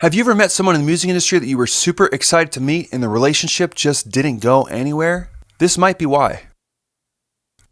Have you ever met someone in the music industry that you were super excited to meet and the relationship just didn't go anywhere? This might be why.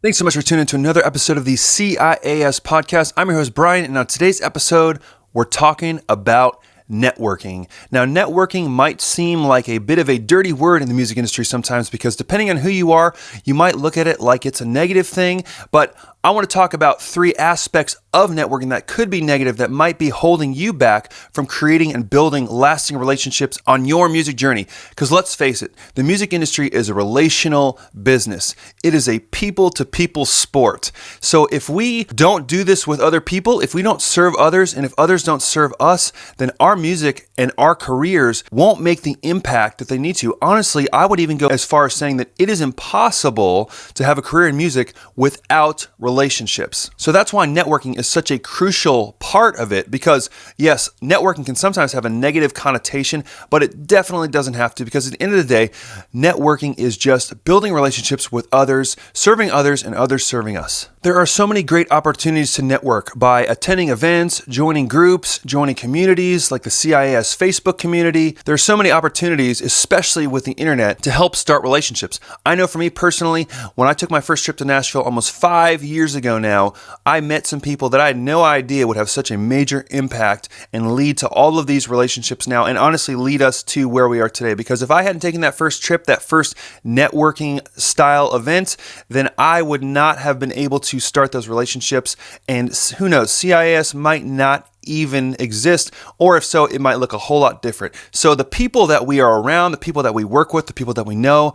Thanks so much for tuning in to another episode of the CIAS podcast. I'm your host, Brian, and on today's episode, we're talking about networking. Now, networking might seem like a bit of a dirty word in the music industry sometimes because depending on who you are, you might look at it like it's a negative thing, but I want to talk about three aspects of networking that could be negative that might be holding you back from creating and building lasting relationships on your music journey. Because let's face it, the music industry is a relational business. It is a people-to-people sport. So if we don't do this with other people, if we don't serve others, and if others don't serve us, then our music and our careers won't make the impact that they need to. Honestly, I would even go as far as saying that it is impossible to have a career in music without relationships. So that's why networking is such a crucial part of it because yes, networking can sometimes have a negative connotation, but it definitely doesn't have to because at the end of the day, networking is just building relationships with others, serving others, and others serving us. There are so many great opportunities to network by attending events, joining groups, joining communities like the CIAS Facebook community. There are so many opportunities, especially with the internet, to help start relationships. I know for me personally, when I took my first trip to Nashville almost 5 years ago now, I met some people that I had no idea would have such a major impact and lead to all of these relationships now and honestly lead us to where we are today. Because if I hadn't taken that first trip, that first networking style event, then I would not have been able to start those relationships. And who knows, CIS might not even exist, or if so, it might look a whole lot different. So the people that we are around, the people that we work with, the people that we know,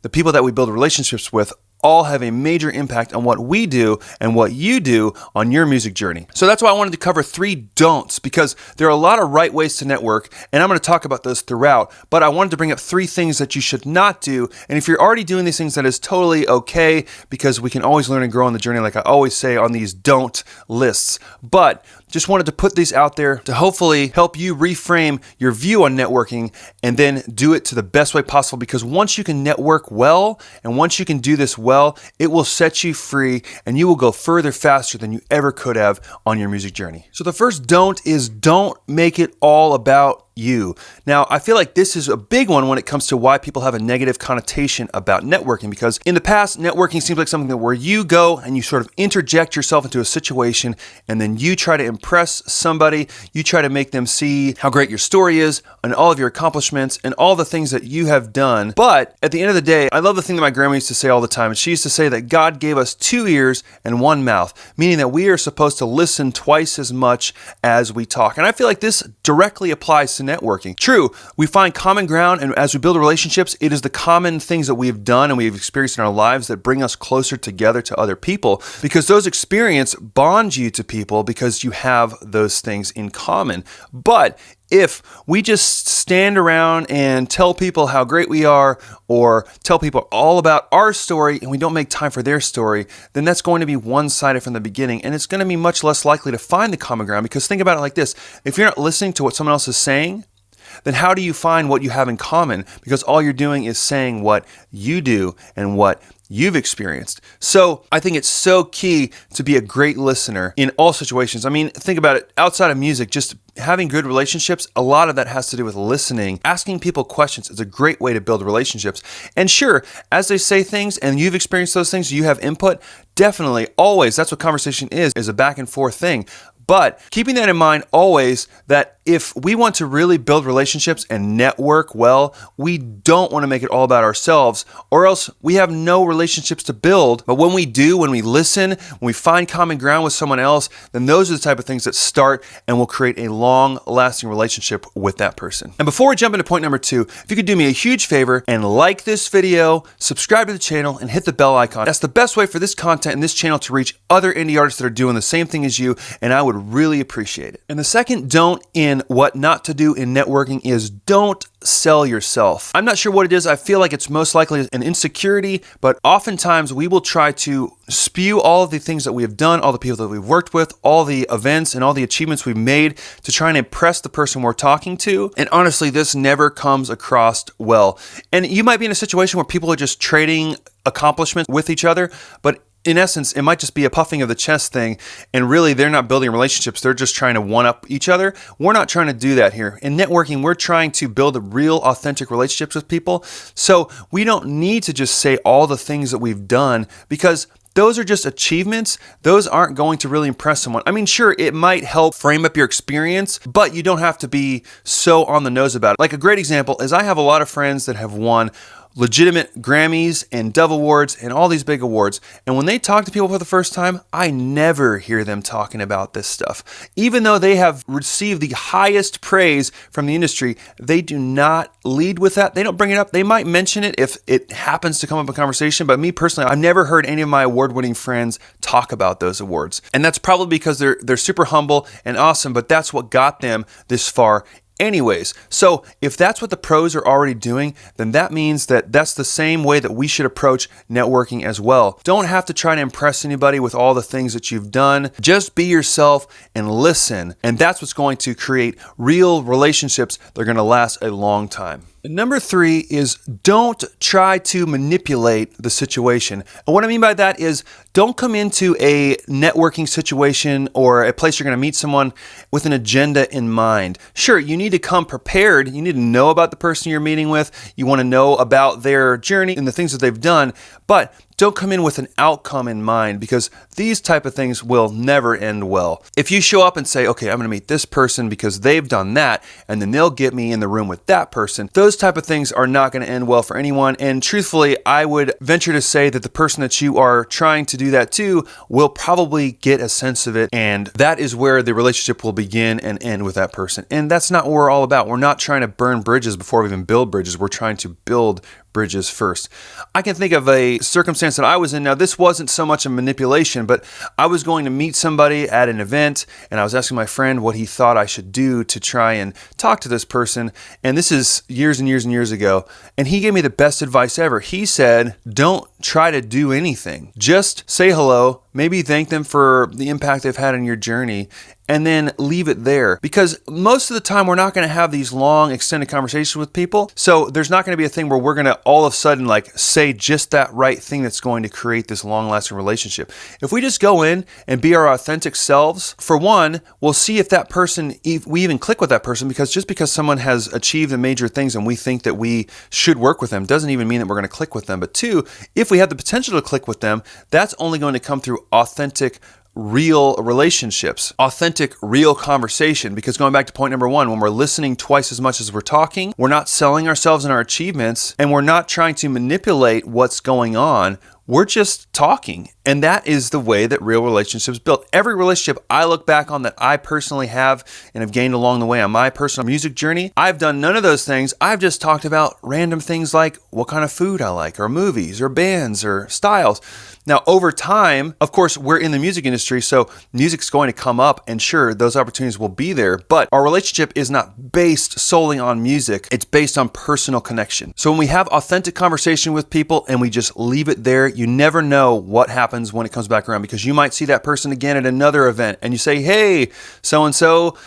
the people that we build relationships with all have a major impact on what we do and what you do on your music journey. So that's why I wanted to cover 3 don'ts because there are a lot of right ways to network and I'm going to talk about those throughout, but I wanted to bring up 3 things that you should not do. And if you're already doing these things, that is totally okay because we can always learn and grow on the journey like I always say on these don't lists. But just wanted to put these out there to hopefully help you reframe your view on networking and then do it to the best way possible because once you can network well and once you can do this well, it will set you free and you will go further faster than you ever could have on your music journey. So the first don't is don't make it all about you. Now, I feel like this is a big one when it comes to why people have a negative connotation about networking because in the past, networking seems like something that where you go and you sort of interject yourself into a situation and then you try to impress somebody, you try to make them see how great your story is and all of your accomplishments and all the things that you have done. But at the end of the day, I love the thing that my grandma used to say all the time, and she used to say that God gave us 2 ears and 1 mouth, meaning that we are supposed to listen twice as much as we talk. And I feel like this directly applies to networking. True, we find common ground, and as we build relationships, it is the common things that we've done and we've experienced in our lives that bring us closer together to other people because those experiences bond you to people because you have those things in common. But if we just stand around and tell people how great we are or tell people all about our story and we don't make time for their story, then that's going to be one-sided from the beginning and it's going to be much less likely to find the common ground because think about it like this. If you're not listening to what someone else is saying, then how do you find what you have in common? Because all you're doing is saying what you do and what you've experienced. So I think it's so key to be a great listener in all situations. I mean, think about it. Outside of music, just having good relationships, a lot of that has to do with listening. Asking people questions is a great way to build relationships. And sure, as they say things and you've experienced those things, you have input, definitely, always, that's what conversation is a back and forth thing. But keeping that in mind always that if we want to really build relationships and network well, we don't want to make it all about ourselves or else we have no relationships to build. But when we do, when we listen, when we find common ground with someone else, then those are the type of things that start and will create a long-lasting relationship with that person. And before we jump into point number 2, if you could do me a huge favor and like this video, subscribe to the channel, and hit the bell icon. That's the best way for this content and this channel to reach other indie artists that are doing the same thing as you, and I would really appreciate it. And the second don't in what not to do in networking is don't sell yourself. I'm not sure what it is. I feel like it's most likely an insecurity, but oftentimes we will try to spew all of the things that we have done, all the people that we've worked with, all the events and all the achievements we've made to try and impress the person we're talking to. And honestly, this never comes across well. And you might be in a situation where people are just trading accomplishments with each other, but in essence, it might just be a puffing of the chest thing, and really they're not building relationships, they're just trying to one-up each other. We're not trying to do that here. In networking, we're trying to build real, authentic relationships with people, so we don't need to just say all the things that we've done, because those are just achievements. Those aren't going to really impress someone. I mean, sure, it might help frame up your experience, but you don't have to be so on the nose about it. Like a great example is I have a lot of friends that have won legitimate Grammys and Dove Awards and all these big awards. And when they talk to people for the first time, I never hear them talking about this stuff. Even though they have received the highest praise from the industry, they do not lead with that. They don't bring it up. They might mention it if it happens to come up in conversation. But me personally, I've never heard any of my award-winning friends talk about those awards. And that's probably because they're super humble and awesome, but that's what got them this far anyways. So if that's what the pros are already doing, then that means that that's the same way that we should approach networking as well. Don't have to try to impress anybody with all the things that you've done. Just be yourself and listen. And that's what's going to create real relationships that are going to last a long time. Number 3 is don't try to manipulate the situation. And what I mean by that is don't come into a networking situation or a place you're going to meet someone with an agenda in mind. Sure, you need to come prepared. You need to know about the person you're meeting with. You want to know about their journey and the things that they've done, but don't come in with an outcome in mind, because these type of things will never end well. If you show up and say, okay, I'm going to meet this person because they've done that, and then they'll get me in the room with that person, those type of things are not going to end well for anyone. And truthfully, I would venture to say that the person that you are trying to do that to will probably get a sense of it, and that is where the relationship will begin and end with that person. And that's not what we're all about. We're not trying to burn bridges before we even build bridges. We're trying to build bridges first. I can think of a circumstance that I was in. Now, this wasn't so much a manipulation, but I was going to meet somebody at an event, and I was asking my friend what he thought I should do to try and talk to this person. And this is years and years and years ago. And he gave me the best advice ever. He said, don't try to do anything. Just say hello, maybe thank them for the impact they've had on your journey, and then leave it there. Because most of the time, we're not going to have these long, extended conversations with people. So there's not going to be a thing where we're going to all of a sudden say just that right thing that's going to create this long-lasting relationship. If we just go in and be our authentic selves, for one, we'll see if that person, if we even click with that person, because just because someone has achieved the major things and we think that we should work with them doesn't even mean that we're going to click with them. But two, if we have the potential to click with them, that's only going to come through authentic, real relationships, authentic, real conversation. Because going back to point number 1, when we're listening twice as much as we're talking, we're not selling ourselves and our achievements, and we're not trying to manipulate what's going on. We're just talking. And that is the way that real relationships build. Every relationship I look back on that I personally have and have gained along the way on my personal music journey, I've done none of those things. I've just talked about random things like what kind of food I like, or movies, or bands, or styles. Now, over time, of course, we're in the music industry, so music's going to come up, and sure, those opportunities will be there, but our relationship is not based solely on music. It's based on personal connection. So when we have authentic conversation with people and we just leave it there, you never know what happens when it comes back around, because you might see that person again at another event and you say, hey, so-and-so,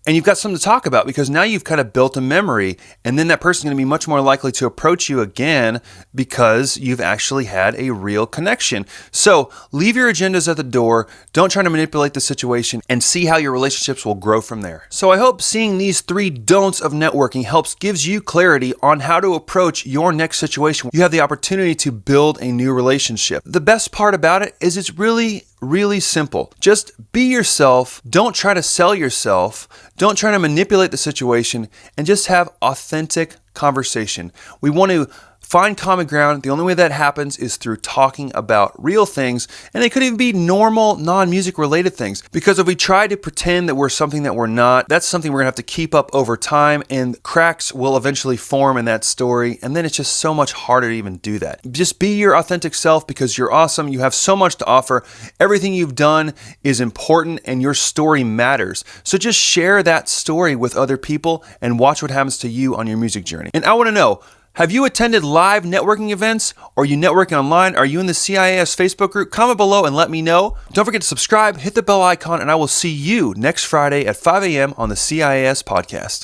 and you've got something to talk about, because now you've kind of built a memory, and then that person's going to be much more likely to approach you again because you've actually had a real connection. So leave your agendas at the door. Don't try to manipulate the situation, and see how your relationships will grow from there. So I hope seeing these 3 don'ts of networking gives you clarity on how to approach your next situation. You have the opportunity to build a new relationship. The best part about it is it's really simple. Just be yourself. Don't try to sell yourself. Don't try to manipulate the situation, and just have authentic conversation. We want to find common ground. The only way that happens is through talking about real things, and they could even be normal, non-music related things. Because if we try to pretend that we're something that we're not, that's something we're gonna have to keep up over time, and cracks will eventually form in that story, and then it's just so much harder to even do that. Just be your authentic self, because you're awesome. You have so much to offer. Everything you've done is important, and your story matters. So just share that story with other people and watch what happens to you on your music journey. And I wanna know, have you attended live networking events? Or are you networking online? Are you in the CIAS Facebook group? Comment below and let me know. Don't forget to subscribe, hit the bell icon, and I will see you next Friday at 5 a.m. on the CIAS podcast.